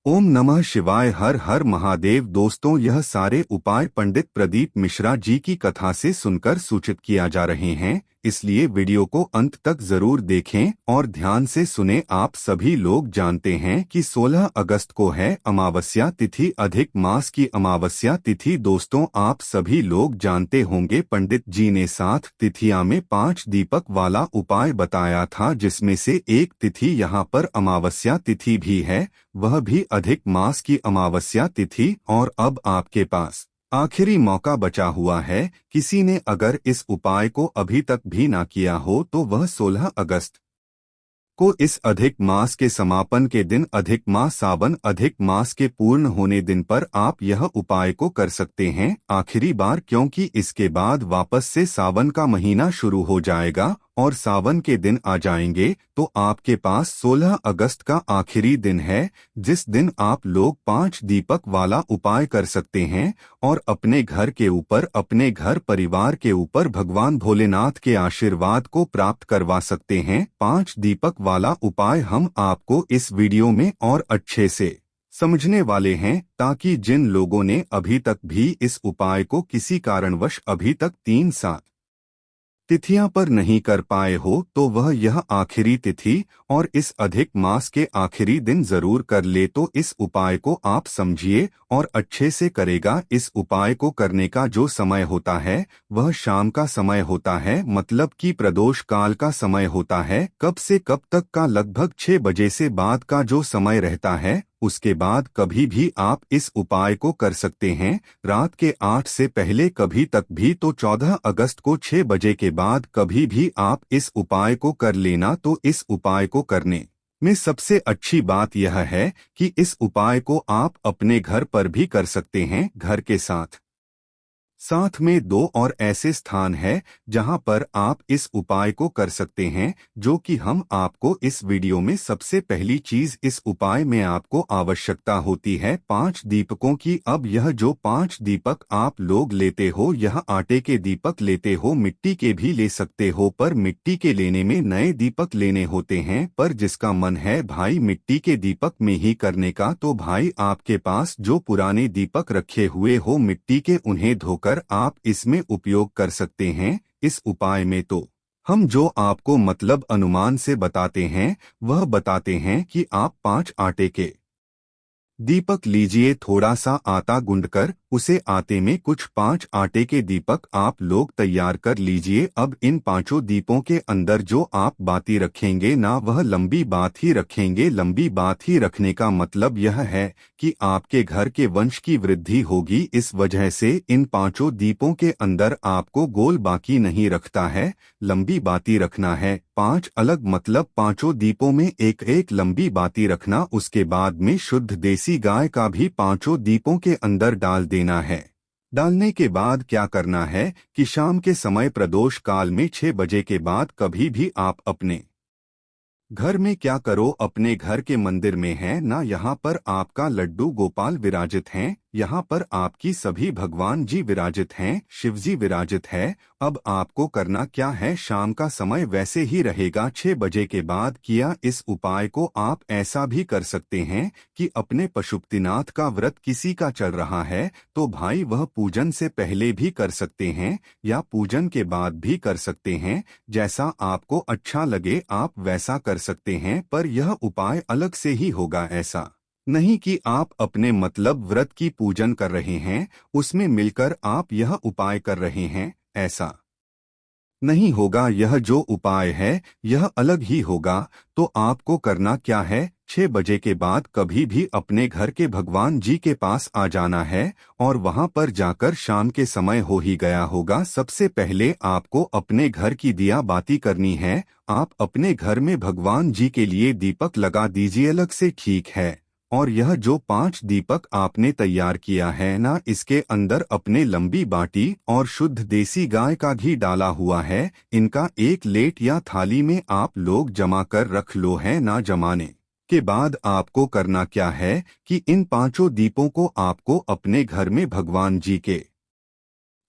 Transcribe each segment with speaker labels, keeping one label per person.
Speaker 1: ओम नमः शिवाय। हर हर महादेव। दोस्तों, यह सारे उपाय पंडित प्रदीप मिश्रा जी की कथा से सुनकर सूचित किया जा रहे हैं, इसलिए वीडियो को अंत तक जरूर देखें और ध्यान से सुने। आप सभी लोग जानते हैं कि 16 अगस्त को है अमावस्या तिथि, अधिक मास की अमावस्या तिथि। दोस्तों, आप सभी लोग जानते होंगे पंडित जी ने 7 तिथियां में 5 दीपक वाला उपाय बताया था, जिसमें से एक तिथि यहाँ पर अमावस्या तिथि भी है, वह भी अधिक मास की अमावस्या तिथि। और अब आपके पास आखिरी मौका बचा हुआ है। किसी ने अगर इस उपाय को अभी तक भी ना किया हो तो वह 16 अगस्त को इस अधिक मास के समापन के दिन, अधिक मास सावन अधिक मास के पूर्ण होने दिन पर आप यह उपाय को कर सकते हैं आखिरी बार, क्योंकि इसके बाद वापस से सावन का महीना शुरू हो जाएगा और सावन के दिन आ जाएंगे। तो आपके पास 16 अगस्त का आखिरी दिन है, जिस दिन आप लोग 5 दीपक वाला उपाय कर सकते हैं और अपने घर के ऊपर, अपने घर परिवार के ऊपर भगवान भोलेनाथ के आशीर्वाद को प्राप्त करवा सकते हैं। 5 दीपक वाला उपाय हम आपको इस वीडियो में और अच्छे से समझने वाले हैं, ताकि जिन लोगों ने अभी तक भी इस उपाय को किसी कारणवश अभी तक 3-7 तिथियां पर नहीं कर पाए हो तो वह यह आखिरी तिथि और इस अधिक मास के आखिरी दिन जरूर कर ले। तो इस उपाय को आप समझिए और अच्छे से करेगा। इस उपाय को करने का जो समय होता है वह शाम का समय होता है, मतलब कि प्रदोष काल का समय होता है। कब से कब तक का? लगभग 6 बजे से बाद का जो समय रहता है, उसके बाद कभी भी आप इस उपाय को कर सकते हैं। रात के 8 से पहले कभी तक भी, तो 14 अगस्त को 6 बजे के बाद कभी भी आप इस उपाय को कर लेना। तो इस उपाय को करने में सबसे अच्छी बात यह है कि इस उपाय को आप अपने घर पर भी कर सकते हैं। घर के साथ साथ में 2 और ऐसे स्थान है जहां पर आप इस उपाय को कर सकते हैं, जो कि हम आपको इस वीडियो में सबसे पहली चीज इस उपाय में आपको आवश्यकता होती है 5 दीपकों की। अब यह जो 5 दीपक आप लोग लेते हो, यह आटे के दीपक लेते हो, मिट्टी के भी ले सकते हो, पर मिट्टी के लेने में नए दीपक लेने होते हैं। पर जिसका मन है भाई मिट्टी के दीपक में ही करने का, तो भाई आपके पास जो पुराने दीपक रखे हुए हो मिट्टी के, उन्हें धोकर आप इसमें उपयोग कर सकते हैं। इस उपाय में तो हम जो आपको मतलब अनुमान से बताते हैं वह बताते हैं कि आप 5 आटे के दीपक लीजिए, थोड़ा सा आटा गूंदकर उसे आटे में कुछ 5 आटे के दीपक आप लोग तैयार कर लीजिए। अब इन 5 दीपों के अंदर जो आप बाती रखेंगे ना, वह लंबी बात ही रखेंगे। लंबी बात ही रखने का मतलब यह है कि आपके घर के वंश की वृद्धि होगी। इस वजह से इन 5 दीपों के अंदर आपको गोल बाकी नहीं रखता है, लंबी बाती रखना है। 5 अलग मतलब 5 दीपों में एक एक लंबी बाती रखना। उसके बाद में शुद्ध देसी गाय का भी 5 दीपों के अंदर डाल देना है। डालने के बाद क्या करना है कि शाम के समय प्रदोष काल में 6 बजे के बाद कभी भी आप अपने घर में क्या करो, अपने घर के मंदिर में है ना, यहाँ पर आपका लड्डू गोपाल विराजित हैं, यहाँ पर आपकी सभी भगवान जी विराजित हैं, शिव जी विराजित है। अब आपको करना क्या है, शाम का समय वैसे ही रहेगा 6 बजे के बाद किया। इस उपाय को आप ऐसा भी कर सकते हैं कि अपने पशुपतिनाथ का व्रत किसी का चल रहा है तो भाई वह पूजन से पहले भी कर सकते हैं या पूजन के बाद भी कर सकते हैं। जैसा आपको अच्छा लगे आप वैसा कर सकते हैं, पर यह उपाय अलग से ही होगा। ऐसा नहीं कि आप अपने मतलब व्रत की पूजन कर रहे हैं उसमें मिलकर आप यह उपाय कर रहे हैं, ऐसा नहीं होगा। यह जो उपाय है यह अलग ही होगा। तो आपको करना क्या है, 6 बजे के बाद कभी भी अपने घर के भगवान जी के पास आ जाना है और वहां पर जाकर, शाम के समय हो ही गया होगा, सबसे पहले आपको अपने घर की दिया बाती करनी है। आप अपने घर में भगवान जी के लिए दीपक लगा दीजिए अलग से, ठीक है। और यह जो 5 दीपक आपने तैयार किया है ना, इसके अंदर अपने लंबी बाटी और शुद्ध देसी गाय का घी डाला हुआ है, इनका एक लेट या थाली में आप लोग जमा कर रख लो है ना। जमाने के बाद आपको करना क्या है कि इन 5 दीपों को आपको अपने घर में भगवान जी के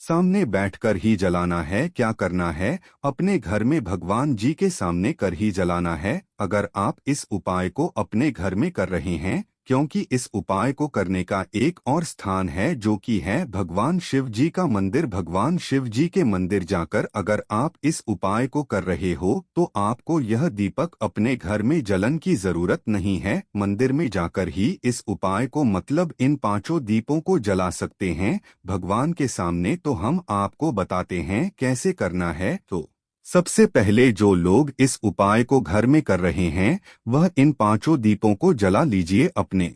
Speaker 1: सामने बैठकर ही जलाना है। क्या करना है, अपने घर में भगवान जी के सामने कर ही जलाना है। अगर आप इस उपाय को अपने घर में कर रहे हैं क्योंकि इस उपाय को करने का एक और स्थान है जो कि है भगवान शिव जी का मंदिर। भगवान शिव जी के मंदिर जाकर अगर आप इस उपाय को कर रहे हो तो आपको यह दीपक अपने घर में जलन की जरूरत नहीं है। मंदिर में जाकर ही इस उपाय को मतलब इन 5 दीपों को जला सकते हैं भगवान के सामने। तो हम आपको बताते हैं कैसे करना है। तो सबसे पहले जो लोग इस उपाय को घर में कर रहे हैं वह इन 5 दीपों को जला लीजिए अपने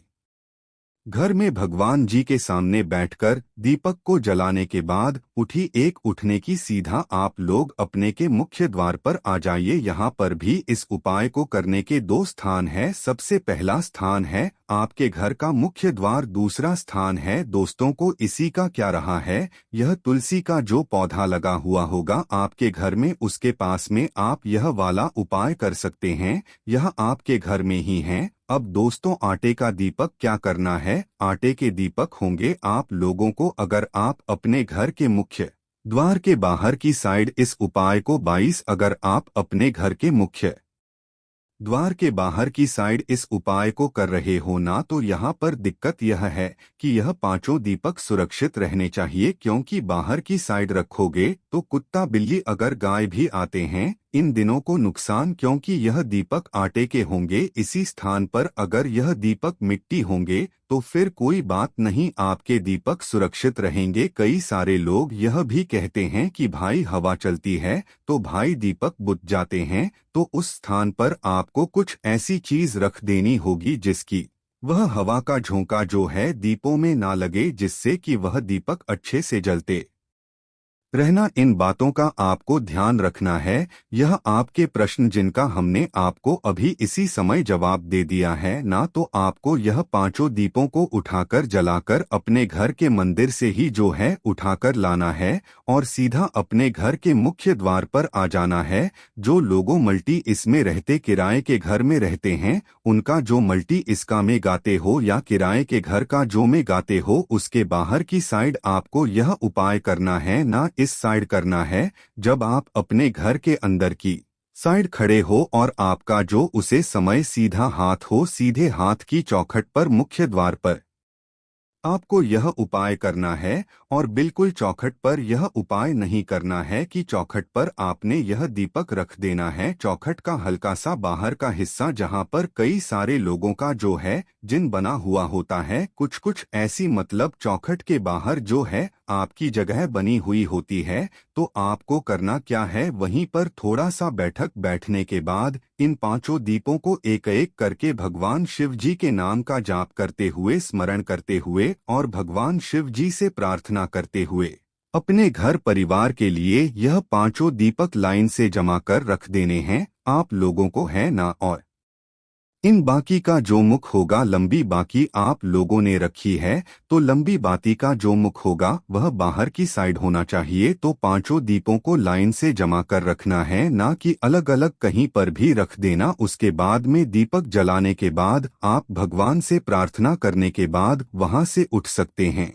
Speaker 1: घर में भगवान जी के सामने बैठकर। दीपक को जलाने के बाद उठने की सीधा आप लोग अपने के मुख्य द्वार पर आ जाइए। यहाँ पर भी इस उपाय को करने के 2 स्थान है। सबसे पहला स्थान है आपके घर का मुख्य द्वार, दूसरा स्थान है दोस्तों को इसी का क्या रहा है, यह तुलसी का जो पौधा लगा हुआ होगा आपके घर में उसके पास में आप यह वाला उपाय कर सकते हैं। यह आपके घर में ही है। अब दोस्तों आटे का दीपक क्या करना है। आटे के दीपक होंगे आप लोगों को अगर आप अपने घर के मुख्य द्वार के बाहर की साइड इस उपाय को 22 अगर आप अपने घर के मुख्य द्वार के बाहर की साइड इस उपाय को कर रहे हो ना तो यहाँ पर दिक्कत यह है कि यह 5 दीपक सुरक्षित रहने चाहिए क्योंकि बाहर की साइड रखोगे तो कुत्ता बिल्ली अगर गाय भी आते हैं इन दिनों को नुकसान, क्योंकि यह दीपक आटे के होंगे। इसी स्थान पर अगर यह दीपक मिट्टी होंगे तो फिर कोई बात नहीं, आपके दीपक सुरक्षित रहेंगे। कई सारे लोग यह भी कहते हैं कि भाई हवा चलती है तो भाई दीपक बुझ जाते हैं। तो उस स्थान पर आपको कुछ ऐसी चीज रख देनी होगी जिसकी वह हवा का झोंका जो है दीपों में ना लगे, जिससे कि वह दीपक अच्छे से जलते रहना। इन बातों का आपको ध्यान रखना है। यह आपके प्रश्न जिनका हमने आपको अभी इसी समय जवाब दे दिया है ना तो आपको यह 5 दीपों को उठाकर जलाकर अपने घर के मंदिर से ही जो है उठाकर लाना है और सीधा अपने घर के मुख्य द्वार पर आ जाना है। जो लोगों मल्टी इसमें रहते किराए के घर में रहते हैं उनका जो मल्टी इसका में गाते हो या किराए के घर का जो में गाते हो उसके बाहर की साइड आपको यह उपाय करना है ना इस साइड करना है। जब आप अपने घर के अंदर की साइड खड़े हो और आपका जो उसे समय सीधा हाथ हो, सीधे हाथ की चौखट पर मुख्य द्वार पर आपको यह उपाय करना है। और बिल्कुल चौखट पर यह उपाय नहीं करना है कि चौखट पर आपने यह दीपक रख देना है। चौखट का हल्का सा बाहर का हिस्सा जहां पर कई सारे लोगों का जो है जिन बना हुआ होता है, कुछ कुछ ऐसी मतलब चौखट के बाहर जो है आपकी जगह बनी हुई होती है। तो आपको करना क्या है, वहीं पर थोड़ा सा बैठने के बाद इन 5 दीपों को एक एक करके भगवान शिव जी के नाम का जाप करते हुए, स्मरण करते हुए और भगवान शिव जी से प्रार्थना करते हुए अपने घर परिवार के लिए यह 5 दीपक लाइन से जमा कर रख देने हैं आप लोगों को, है ना। और इन बाकी का जो मुख होगा, लंबी बाकी आप लोगों ने रखी है तो लंबी बाती का जो मुख होगा वह बाहर की साइड होना चाहिए। तो 5 दीपों को लाइन से जमा कर रखना है, ना कि अलग अलग कहीं पर भी रख देना। उसके बाद में दीपक जलाने के बाद आप भगवान से प्रार्थना करने के बाद वहां से उठ सकते हैं।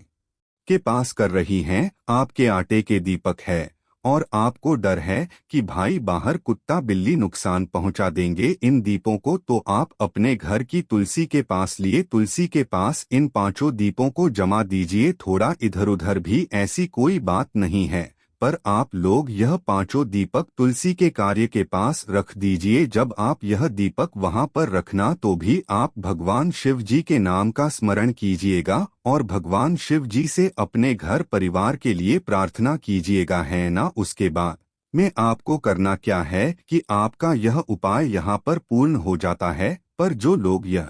Speaker 1: के पास कर रही हैं आपके आटे के दीपक है और आपको डर है कि भाई बाहर कुत्ता बिल्ली नुकसान पहुंचा देंगे इन दीपों को, तो आप अपने घर की तुलसी के पास लिए तुलसी के पास इन 5 दीपों को जमा दीजिए। थोड़ा इधर उधर भी ऐसी कोई बात नहीं है, पर आप लोग यह 5 दीपक तुलसी के कार्य के पास रख दीजिए। जब आप यह दीपक वहां पर रखना तो भी आप भगवान शिव जी के नाम का स्मरण कीजिएगा और भगवान शिव जी से अपने घर परिवार के लिए प्रार्थना कीजिएगा, है ना। उसके बाद में आपको करना क्या है कि आपका यह उपाय यहाँ पर पूर्ण हो जाता है। पर जो लोग यह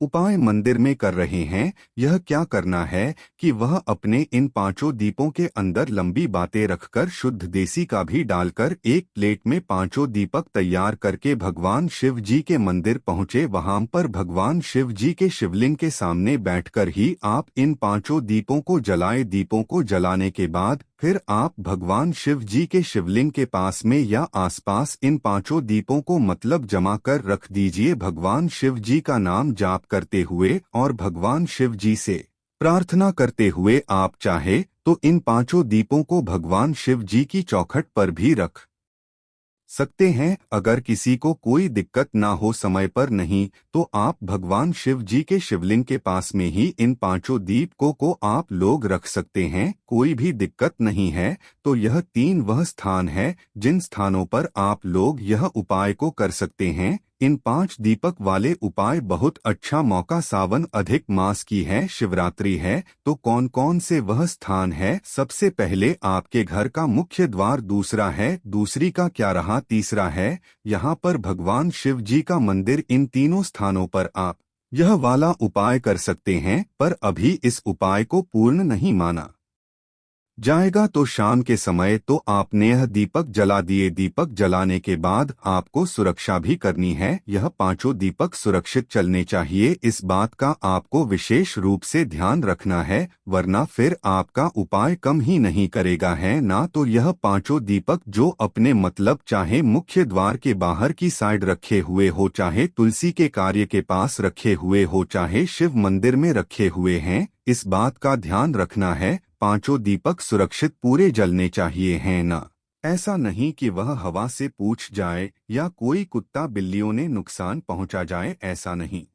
Speaker 1: उपाय मंदिर में कर रहे हैं, यह क्या करना है कि वह अपने इन 5 दीपों के अंदर लंबी बातें रखकर शुद्ध देसी का भी डालकर एक प्लेट में 5 दीपक तैयार करके भगवान शिव जी के मंदिर पहुँचे। वहां पर भगवान शिव जी के शिवलिंग के सामने बैठकर ही आप इन 5 दीपों को जलाए। दीपों को जलाने के बाद फिर आप भगवान शिव जी के शिवलिंग के पास में या आसपास इन 5 दीपों को मतलब जमा कर रख दीजिए, भगवान शिव जी का नाम जाप करते हुए और भगवान शिव जी से प्रार्थना करते हुए। आप चाहे तो इन 5 दीपों को भगवान शिव जी की चौखट पर भी रख सकते हैं। अगर किसी को कोई दिक्कत ना हो समय पर नहीं, तो आप भगवान शिव जी के शिवलिंग के पास में ही इन पांचों दीपकों को आप लोग रख सकते हैं। कोई भी दिक्कत नहीं है। तो यह 3 वह स्थान है जिन स्थानों पर आप लोग यह उपाय को कर सकते हैं। इन 5 दीपक वाले उपाय बहुत अच्छा मौका सावन अधिक मास की है, शिवरात्रि है। तो कौन कौन से वह स्थान है? सबसे पहले आपके घर का मुख्य द्वार, दूसरा है दूसरी का क्या रहा, तीसरा है यहाँ पर भगवान शिव जी का मंदिर। इन तीनों स्थानों पर आप यह वाला उपाय कर सकते हैं। पर अभी इस उपाय को पूर्ण नहीं माना जाएगा। तो शाम के समय तो आपने यह दीपक जला दिए। दीपक जलाने के बाद आपको सुरक्षा भी करनी है। यह पांचों दीपक सुरक्षित चलने चाहिए। इस बात का आपको विशेष रूप से ध्यान रखना है, वरना फिर आपका उपाय कम ही नहीं करेगा है ना। तो यह पांचों दीपक जो अपने मतलब चाहे मुख्य द्वार के बाहर की साइड रखे हुए हो, चाहे तुलसी के कार्य के पास रखे हुए हो, चाहे शिव मंदिर में रखे हुए हैं, इस बात का ध्यान रखना है। पांचों दीपक सुरक्षित पूरे जलने चाहिए हैं ना। ऐसा नहीं कि वह हवा से पूछ जाए या कोई कुत्ता बिल्लियों ने नुकसान पहुंचा जाए, ऐसा नहीं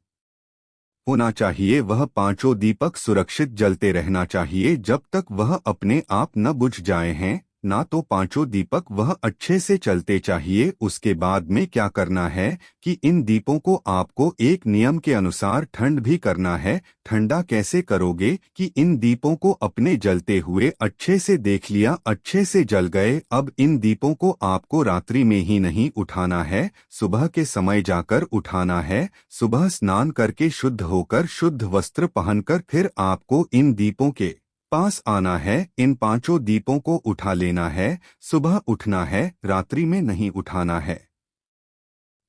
Speaker 1: होना चाहिए। वह पांचों दीपक सुरक्षित जलते रहना चाहिए जब तक वह अपने आप न बुझ जाए हैं ना। तो पांचों दीपक वह अच्छे से चलते चाहिए। उसके बाद में क्या करना है कि इन दीपों को आपको एक नियम के अनुसार ठंड भी करना है। ठंडा कैसे करोगे कि इन दीपों को अपने जलते हुए अच्छे से देख लिया, अच्छे से जल गए। अब इन दीपों को आपको रात्रि में ही नहीं उठाना है, सुबह के समय जाकर उठाना है। सुबह स्नान करके शुद्ध होकर, शुद्ध वस्त्र पहनकर फिर आपको इन दीपों के पास आना है। इन पांचों दीपों को उठा लेना है। सुबह उठना है, रात्रि में नहीं उठाना है।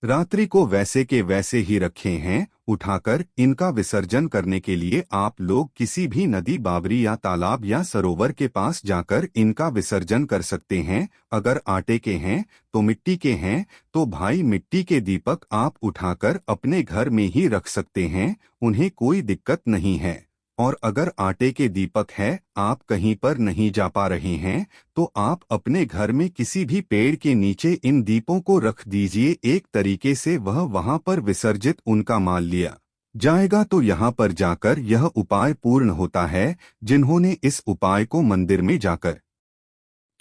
Speaker 1: रात्रि को वैसे के वैसे ही रखे हैं। उठाकर इनका विसर्जन करने के लिए आप लोग किसी भी नदी, बावरी या तालाब या सरोवर के पास जाकर इनका विसर्जन कर सकते हैं। अगर आटे के हैं तो मिट्टी के हैं तो भाई मिट्टी के दीपक आप उठाकर अपने घर में ही रख सकते हैं, उन्हें कोई दिक्कत नहीं है। और अगर आटे के दीपक है, आप कहीं पर नहीं जा पा रहे हैं, तो आप अपने घर में किसी भी पेड़ के नीचे इन दीपों को रख दीजिए। एक तरीके से वह वहां पर विसर्जित उनका मान लिया जाएगा। तो यहाँ पर जाकर यह उपाय पूर्ण होता है। जिन्होंने इस उपाय को मंदिर में जाकर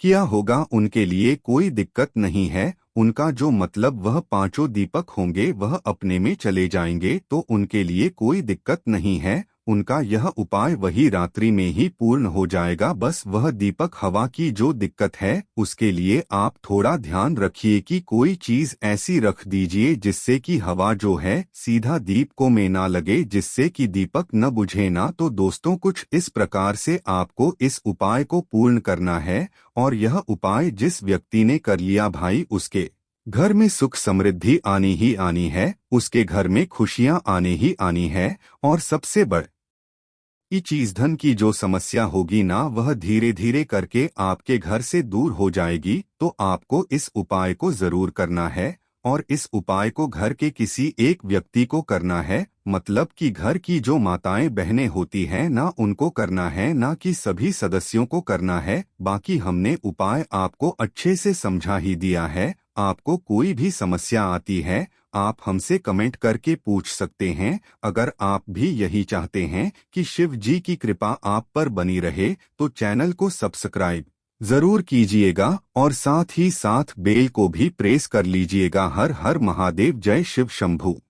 Speaker 1: किया होगा उनके लिए कोई दिक्कत नहीं है। उनका जो मतलब वह पांचों दीपक होंगे वह अपने में चले जाएंगे, तो उनके लिए कोई दिक्कत नहीं है। उनका यह उपाय वही रात्रि में ही पूर्ण हो जाएगा। बस वह दीपक हवा की जो दिक्कत है उसके लिए आप थोड़ा ध्यान रखिए कि कोई चीज ऐसी रख दीजिए जिससे कि हवा जो है सीधा दीपकों में ना लगे, जिससे कि दीपक न बुझे ना। तो दोस्तों, कुछ इस प्रकार से आपको इस उपाय को पूर्ण करना है। और यह उपाय जिस व्यक्ति ने कर लिया भाई, उसके घर में सुख समृद्धि आनी ही आनी है, उसके घर में खुशियां आने ही आनी है। और सबसे बड़ी चीज धन की जो समस्या होगी ना, वह धीरे धीरे करके आपके घर से दूर हो जाएगी। तो आपको इस उपाय को जरूर करना है। और इस उपाय को घर के किसी एक व्यक्ति को करना है, मतलब कि घर की जो माताएं बहनें होती हैं ना, उनको करना है, ना कि सभी सदस्यों को करना है। बाकी हमने उपाय आपको अच्छे से समझा ही दिया है। आपको कोई भी समस्या आती है, आप हमसे कमेंट करके पूछ सकते हैं। अगर आप भी यही चाहते हैं कि शिव जी की कृपा आप पर बनी रहे, तो चैनल को सब्सक्राइब जरूर कीजिएगा और साथ ही साथ बेल को भी प्रेस कर लीजिएगा। हर हर महादेव, जय शिव शंभू।